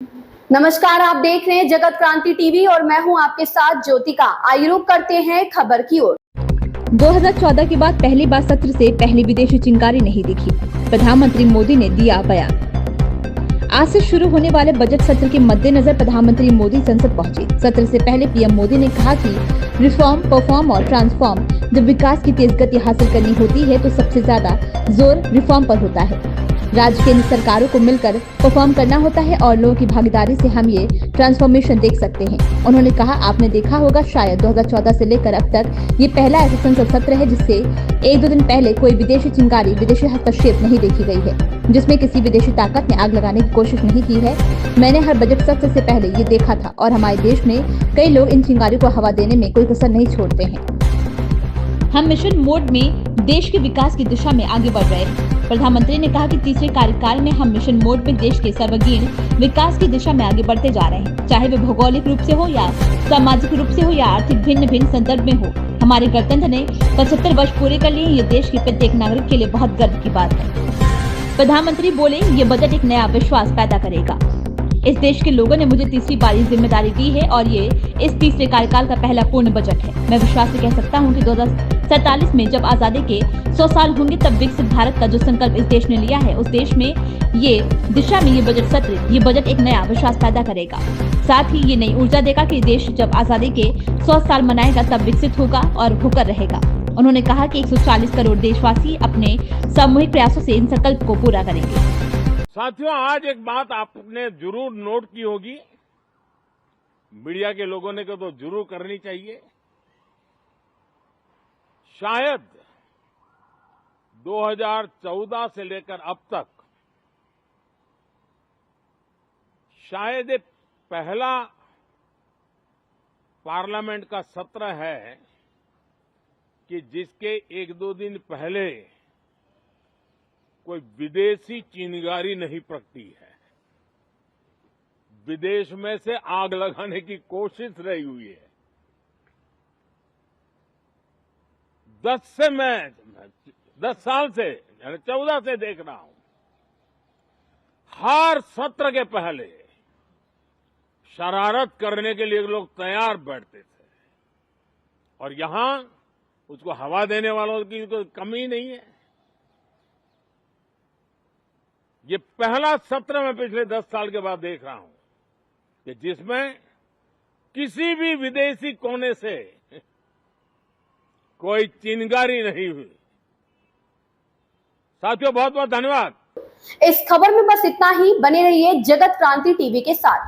नमस्कार, आप देख रहे हैं जगत क्रांति टीवी और मैं हूं आपके साथ ज्योतिका। आइए रुक करते हैं खबर की ओर। 2014 के बाद पहली बार सत्र से पहले विदेशी चिंगारी नहीं दिखी, प्रधानमंत्री मोदी ने दिया बयान। आज से शुरू होने वाले बजट सत्र के मद्देनजर प्रधानमंत्री मोदी संसद पहुंचे। सत्र से पहले पीएम मोदी ने कहा कि रिफॉर्म, परफॉर्म और ट्रांसफॉर्म। जब विकास की तेज गति हासिल करनी होती है तो सबसे ज्यादा जोर रिफॉर्म पर होता है। राज्य केंद्र सरकारों को मिलकर परफॉर्म करना होता है और लोगों की भागीदारी से हम ये ट्रांसफॉर्मेशन देख सकते हैं। उन्होंने कहा, आपने देखा होगा शायद 2014 से लेकर अब तक ये पहला ऐसा संसद सत्र है जिससे एक दो दिन पहले कोई विदेशी चिंगारी, विदेशी हस्तक्षेप नहीं देखी गई है, जिसमें किसी विदेशी ताकत ने आग लगाने की कोशिश नहीं की है। मैंने हर बजट सत्र से पहले ये देखा था और हमारे देश में कई लोग इन चिंगारियों को हवा देने में कोई कसर नहीं छोड़ते हैं। हम मिशन मोड में देश के विकास की दिशा में आगे बढ़ रहे हैं। प्रधानमंत्री ने कहा कि तीसरे कार्यकाल में हम मिशन मोड में देश के सर्वांगीण विकास की दिशा में आगे बढ़ते जा रहे हैं, चाहे वे भौगोलिक रूप से हो या सामाजिक रूप से हो या आर्थिक भिन्न भिन्न संदर्भ में हो। हमारे गणतंत्र ने 75 वर्ष पूरे कर लिए। ये देश के प्रत्येक नागरिक के लिए बहुत गर्व की बात है। प्रधानमंत्री बोले, ये बजट एक नया विश्वास पैदा करेगा। इस देश के लोगों ने मुझे तीसरी बार ये जिम्मेदारी दी है और ये इस तीसरे कार्यकाल का पहला पूर्ण बजट है। मैं विश्वास से कह सकता हूँ कि 2047 में जब आजादी के 100 साल होंगे तब विकसित भारत का जो संकल्प इस देश ने लिया है, उस देश में ये दिशा में ये बजट सत्र, ये बजट एक नया विश्वास पैदा करेगा। साथ ही ये नई ऊर्जा देगा कि देश जब आजादी के 100 साल मनाएगा तब विकसित होगा और होकर रहेगा। उन्होंने कहा कि 140 करोड़ देशवासी अपने सामूहिक प्रयासों से इन संकल्प को पूरा करेंगे। साथियों, आज एक बात आपने जरूर नोट की होगी, मीडिया के लोगों ने तो जरूर करनी चाहिए। शायद 2014 से लेकर अब तक शायद ये पहला पार्लियामेंट का सत्र है कि जिसके एक दो दिन पहले कोई विदेशी चिंगारी नहीं प्रगटी है। विदेश में से आग लगाने की कोशिश रही हुई है। 10 साल से, 14 से देख रहा हूं, हर सत्र के पहले शरारत करने के लिए लोग तैयार बैठते थे और यहां उसको हवा देने वालों की कोई कमी नहीं है। ये पहला सत्र मैं पिछले 10 साल के बाद देख रहा हूं कि जिसमें किसी भी विदेशी कोने से कोई चिंगारी नहीं हुई। साथियों, बहुत बहुत धन्यवाद। इस खबर में बस इतना ही। बने रहिए जगत क्रांति टीवी के साथ।